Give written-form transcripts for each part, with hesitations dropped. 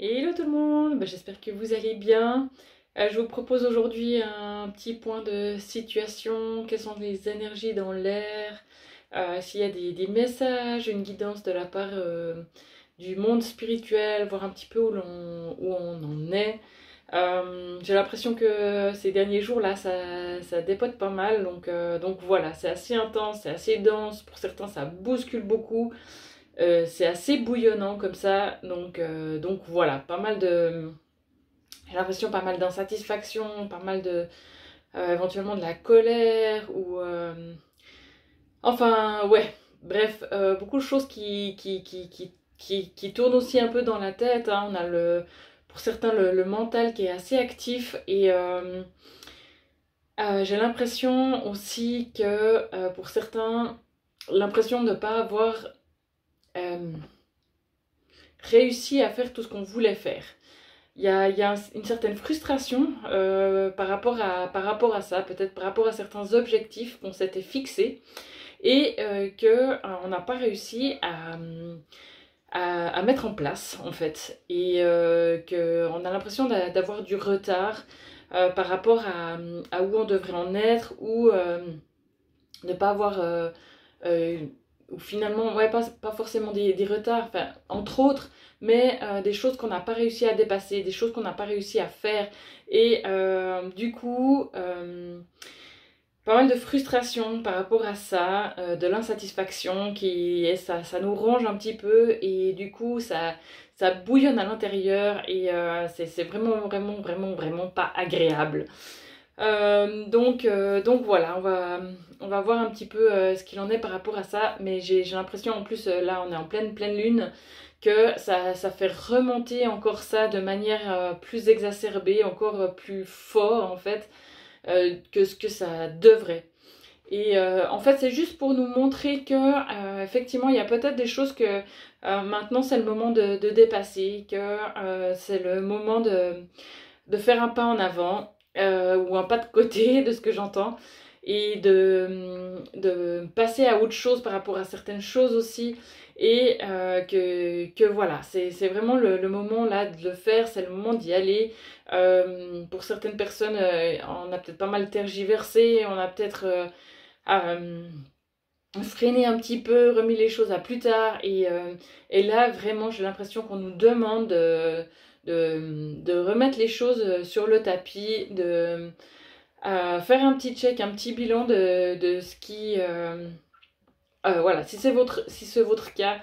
Hello tout le monde, j'espère que vous allez bien. Je vous propose aujourd'hui un petit point de situation, quelles sont les énergies dans l'air, s'il y a des messages, une guidance de la part du monde spirituel, voir un petit peu où on en est. J'ai l'impression que ces derniers jours là ça dépote pas mal, donc voilà, c'est assez intense, c'est assez dense, pour certains ça bouscule beaucoup. C'est assez bouillonnant comme ça, donc voilà, pas mal de... J'ai l'impression pas mal d'insatisfaction, pas mal de... éventuellement de la colère, ou... enfin, ouais, bref, beaucoup de choses qui tournent aussi un peu dans la tête, hein. On a pour certains le mental qui est assez actif, et j'ai l'impression aussi que pour certains, l'impression de ne pas avoir... euh, réussi à faire tout ce qu'on voulait faire. Il y a une certaine frustration par rapport à ça, peut-être par rapport à certains objectifs qu'on s'était fixés et qu'on n'a pas réussi à mettre en place en fait. Et qu'on a l'impression d'avoir du retard par rapport à où on devrait en être, ou ne pas avoir... euh, ou finalement, ouais, pas forcément des retards, enfin, entre autres, mais des choses qu'on n'a pas réussi à dépasser, des choses qu'on n'a pas réussi à faire. Et du coup, pas mal de frustration par rapport à ça, de l'insatisfaction, ça nous ronge un petit peu, et du coup, ça bouillonne à l'intérieur, et c'est vraiment pas agréable. Donc voilà, on va voir un petit peu ce qu'il en est par rapport à ça, mais j'ai l'impression en plus, là on est en pleine lune, que ça fait remonter encore ça de manière plus exacerbée, encore plus fort en fait, que ce que ça devrait. Et en fait c'est juste pour nous montrer que effectivement il y a peut-être des choses que maintenant c'est le moment de dépasser, que c'est le moment de faire un pas en avant, ou un pas de côté de ce que j'entends, et de passer à autre chose par rapport à certaines choses aussi, et que voilà, c'est vraiment le moment là de le faire, c'est le moment d'y aller. Pour certaines personnes, on a peut-être pas mal tergiversé, on a peut-être euh, freiné un petit peu, remis les choses à plus tard, et là vraiment j'ai l'impression qu'on nous demande de remettre les choses sur le tapis, de faire un petit check, un petit bilan de ce qui... voilà, si c'est votre cas,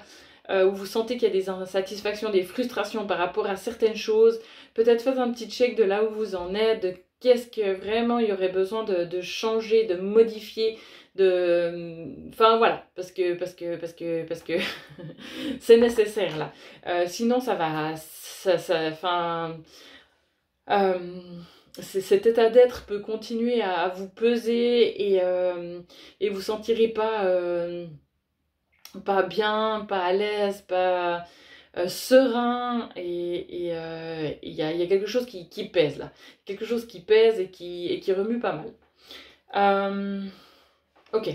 où vous sentez qu'il y a des insatisfactions, des frustrations par rapport à certaines choses, peut-être faites un petit check de là où vous en êtes, de qu'est-ce que vraiment il y aurait besoin de changer, de modifier, enfin voilà, parce que c'est nécessaire là. Sinon ça va, enfin, euh, cet état d'être peut continuer à vous peser, et vous sentirez pas bien, pas à l'aise, pas serein, et il y a quelque chose qui pèse là, quelque chose qui pèse et qui remue pas mal. Euh, ok,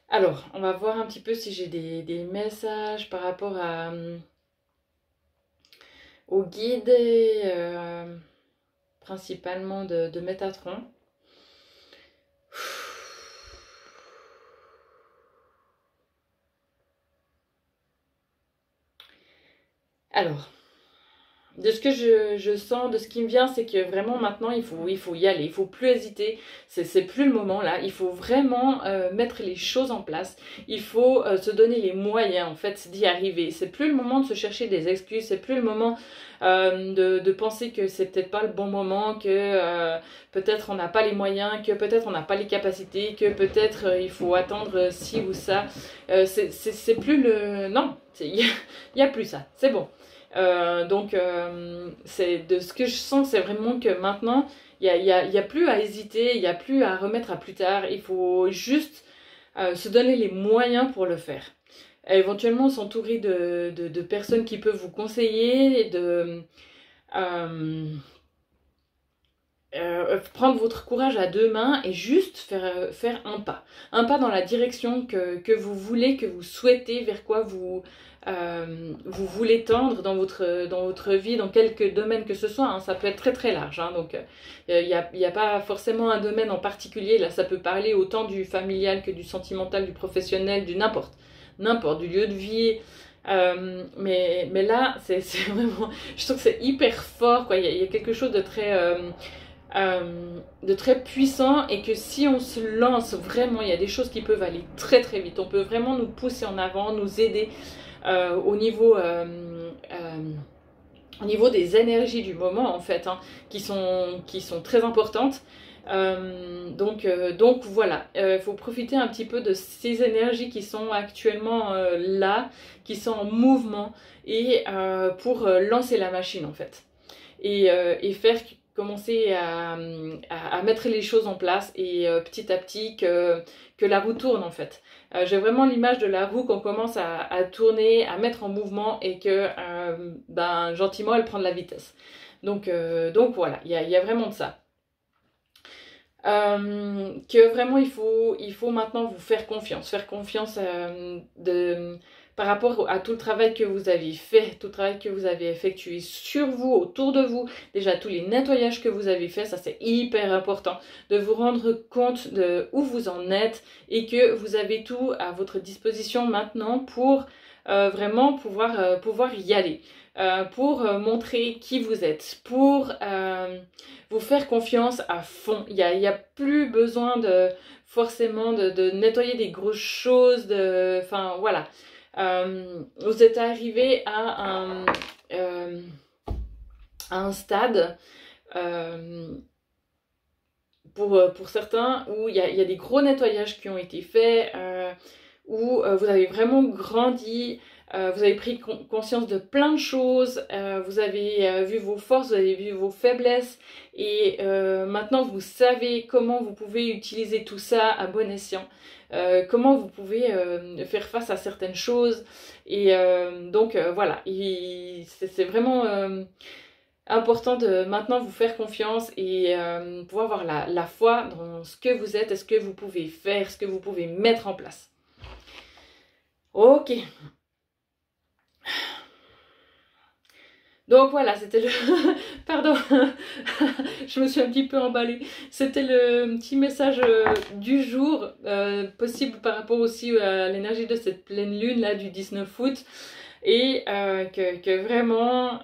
alors on va voir un petit peu si j'ai des messages par rapport au guide, principalement de Métatron. Alors, de ce que je sens, de ce qui me vient, c'est que vraiment maintenant il faut y aller, il faut plus hésiter, c'est plus le moment là, il faut vraiment mettre les choses en place, il faut se donner les moyens en fait d'y arriver. C'est plus le moment de se chercher des excuses, c'est plus le moment de penser que c'est peut-être pas le bon moment, que peut-être on n'a pas les moyens, que peut-être on n'a pas les capacités, que peut-être il faut attendre ci ou ça. C'est plus le... Non, il y a plus ça, c'est bon. C'est de ce que je sens, c'est vraiment que maintenant, il y a plus à hésiter, il n'y a plus à remettre à plus tard. Il faut juste se donner les moyens pour le faire. Éventuellement, s'entourer de personnes qui peuvent vous conseiller, et euh, prendre votre courage à deux mains et juste faire un pas. Un pas dans la direction que vous voulez, que vous souhaitez, vers quoi vous voulez tendre dans votre vie, dans quelque domaine que ce soit, hein. Ça peut être très très large, hein. Donc il n'y a pas forcément un domaine en particulier, là ça peut parler autant du familial que du sentimental, du professionnel, du n'importe, du lieu de vie. Mais là, c'est vraiment, je trouve que c'est hyper fort, quoi. Il y a quelque chose de très puissant, et que si on se lance vraiment, il y a des choses qui peuvent aller très très vite. On peut vraiment nous pousser en avant, nous aider au niveau des énergies du moment, en fait, hein, qui sont très importantes. Donc voilà, il faut profiter un petit peu de ces énergies qui sont actuellement là, qui sont en mouvement, et pour lancer la machine, en fait, et faire commencer à mettre les choses en place, et petit à petit que la roue tourne, en fait. J'ai vraiment l'image de la roue qu'on commence à tourner, à mettre en mouvement, et que gentiment elle prend de la vitesse. Donc voilà, il y a vraiment de ça. Que vraiment il faut maintenant vous faire confiance par rapport à tout le travail que vous avez fait, tout le travail que vous avez effectué sur vous, autour de vous, déjà tous les nettoyages que vous avez fait, ça c'est hyper important, de vous rendre compte de où vous en êtes, et que vous avez tout à votre disposition maintenant pour vraiment pouvoir y aller, pour montrer qui vous êtes, pour vous faire confiance à fond. Il y a plus besoin forcément de nettoyer des grosses choses, enfin voilà. Vous êtes arrivé à un stade, pour certains, où il y a des gros nettoyages qui ont été faits, où vous avez vraiment grandi, vous avez pris conscience de plein de choses, vous avez vu vos forces, vous avez vu vos faiblesses, et maintenant vous savez comment vous pouvez utiliser tout ça à bon escient, comment vous pouvez faire face à certaines choses, et donc voilà, c'est vraiment important de maintenant vous faire confiance, et pouvoir avoir la foi dans ce que vous êtes, ce que vous pouvez faire, ce que vous pouvez mettre en place. Ok. Donc voilà, c'était le... Pardon, je me suis un petit peu emballée. C'était le petit message du jour, possible par rapport aussi à l'énergie de cette pleine lune là du 19 août. Et que vraiment,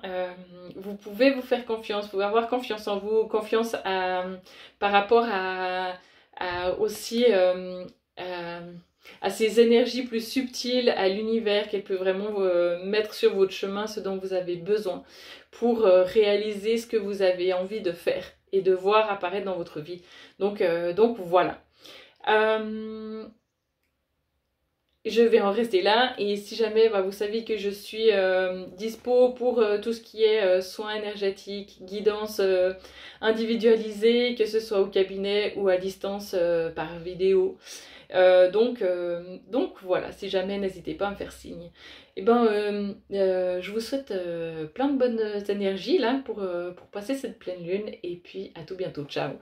vous pouvez vous faire confiance, vous pouvez avoir confiance en vous, confiance par rapport aussi... à ces énergies plus subtiles, à l'univers, qu'elle peut vraiment mettre sur votre chemin ce dont vous avez besoin pour réaliser ce que vous avez envie de faire et de voir apparaître dans votre vie. Donc voilà. Je vais en rester là, et si jamais vous savez que je suis dispo pour tout ce qui est soins énergétiques, guidance individualisée, que ce soit au cabinet ou à distance par vidéo. Donc voilà, si jamais, n'hésitez pas à me faire signe. Et je vous souhaite plein de bonnes énergies là pour passer cette pleine lune, et puis à tout bientôt, ciao.